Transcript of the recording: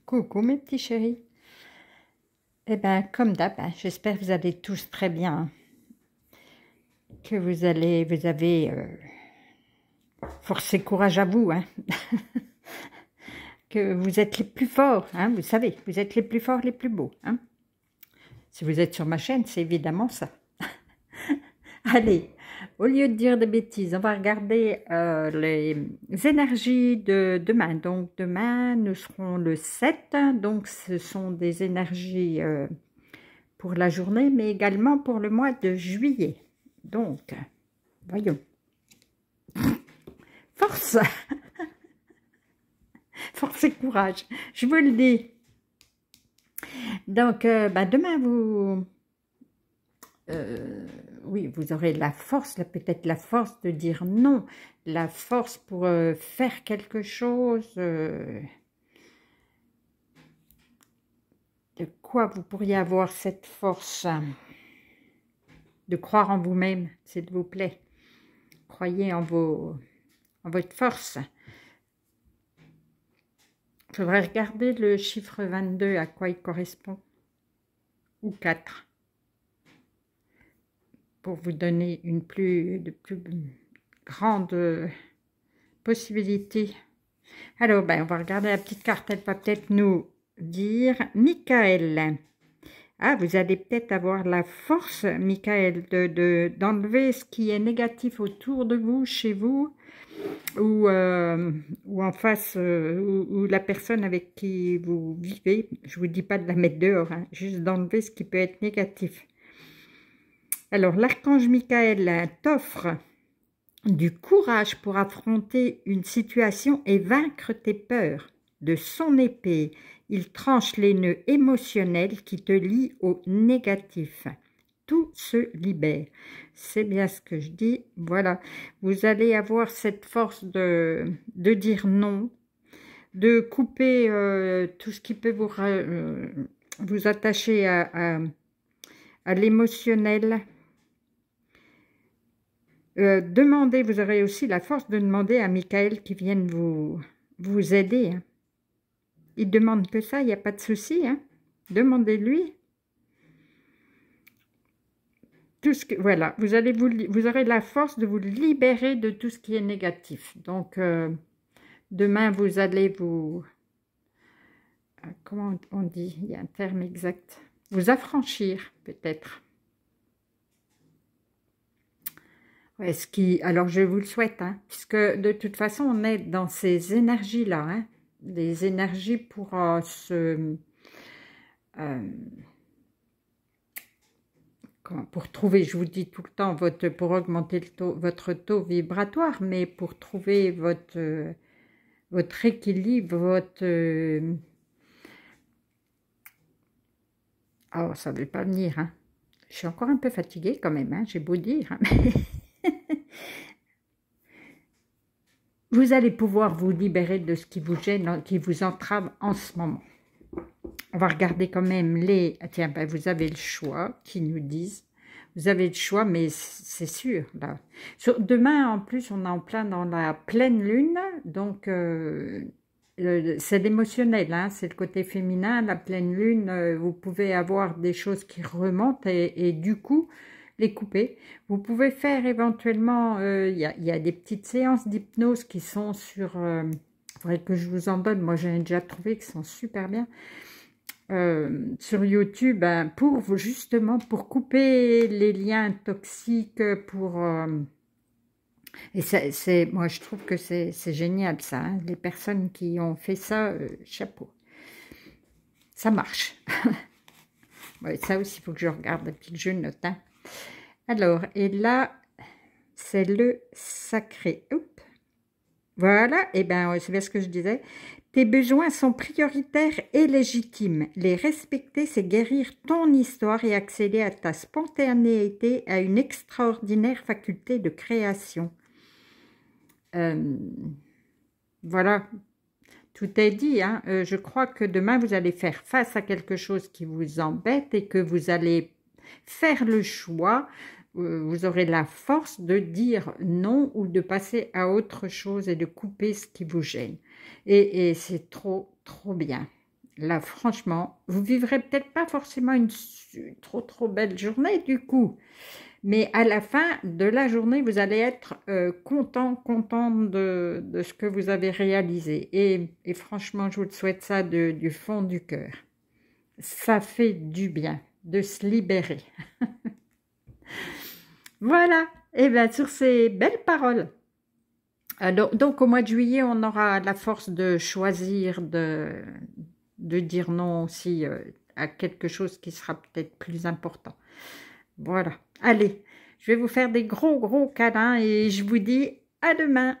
Coucou mes petits chéris. Eh bien, comme d'hab, hein, j'espère que vous allez tous très bien. Que vous avez force et courage à vous. Hein. Que vous êtes les plus forts. Hein, vous savez, vous êtes les plus forts, les plus beaux. Hein. Si vous êtes sur ma chaîne, c'est évidemment ça. Allez, au lieu de dire des bêtises, on va regarder les énergies de demain. Donc demain, nous serons le 7. Donc ce sont des énergies pour la journée, mais également pour le mois de juillet. Donc, voyons. Force. Force et courage, je vous le dis. Donc, demain, oui, vous aurez la force, peut-être la force de dire non, la force pour faire quelque chose. De quoi vous pourriez avoir cette force? De croire en vous-même, s'il vous plaît. Croyez en votre force. Il faudrait regarder le chiffre 22, à quoi il correspond. Ou 4. Pour vous donner de plus grande possibilité. Alors, on va regarder la petite carte. Elle va peut-être nous dire Michael. Ah, vous allez peut-être avoir la force, Michael, d'enlever ce qui est négatif autour de vous, chez vous, ou en face, ou la personne avec qui vous vivez. Je ne vous dis pas de la mettre dehors, hein, juste d'enlever ce qui peut être négatif. Alors, l'archange Michael t'offre du courage pour affronter une situation et vaincre tes peurs. De son épée, il tranche les nœuds émotionnels qui te lient au négatif. Tout se libère. C'est bien ce que je dis. Voilà, vous allez avoir cette force de dire non, de couper tout ce qui peut vous attacher à l'émotionnel. Demandez, vous aurez aussi la force de demander à Michael qui vienne vous aider. Hein. Il demande que ça, il n'y a pas de souci. Hein. Demandez-lui. Voilà, vous aurez la force de vous libérer de tout ce qui est négatif. Donc, demain, vous allez comment on dit? Il y a un terme exact. Vous affranchir, peut-être. Ouais, alors, je vous le souhaite, hein, puisque de toute façon, on est dans ces énergies-là, hein, des énergies pour pour trouver, je vous dis tout le temps, pour augmenter votre taux vibratoire, mais pour trouver votre équilibre, oh, ça ne veut pas venir, hein. Je suis encore un peu fatiguée quand même, hein, j'ai beau dire, hein, mais... Vous allez pouvoir vous libérer de ce qui vous gêne, qui vous entrave en ce moment. On va regarder quand même les... Tiens, vous avez le choix, qui nous disent. Vous avez le choix, mais c'est sûr. Là. Demain, en plus, on est en plein dans la pleine lune. Donc, c'est l'émotionnel, hein, c'est le côté féminin. La pleine lune, vous pouvez avoir des choses qui remontent et du coup... les couper. Vous pouvez faire éventuellement, il y a des petites séances d'hypnose qui sont sur, il faudrait que je vous en donne, moi j'en ai déjà trouvé qui sont super bien, sur YouTube, hein, justement pour couper les liens toxiques, et moi je trouve que c'est génial ça, hein. Les personnes qui ont fait ça, chapeau. Ça marche. Ouais, ça aussi, il faut que je regarde, puis que je note, hein. Alors, et là, c'est le sacré. Oups. Voilà, et c'est bien ce que je disais. Tes besoins sont prioritaires et légitimes. Les respecter, c'est guérir ton histoire et accéder à ta spontanéité, à une extraordinaire faculté de création. Voilà, tout est dit. Hein. Je crois que demain, vous allez faire face à quelque chose qui vous embête et que vous allez faire le choix, vous aurez la force de dire non ou de passer à autre chose et de couper ce qui vous gêne. Et c'est trop bien. là, franchement, vous vivrez peut-être pas forcément une trop belle journée du coup. Mais à la fin de la journée, vous allez être content de ce que vous avez réalisé. Et franchement, je vous le souhaite ça du fond du cœur. Ça fait du bien de se libérer. Voilà. Et bien, sur ces belles paroles. Donc, au mois de juillet, on aura la force de choisir, de dire non aussi à quelque chose qui sera peut-être plus important. Voilà. Allez, je vais vous faire des gros câlins et je vous dis à demain.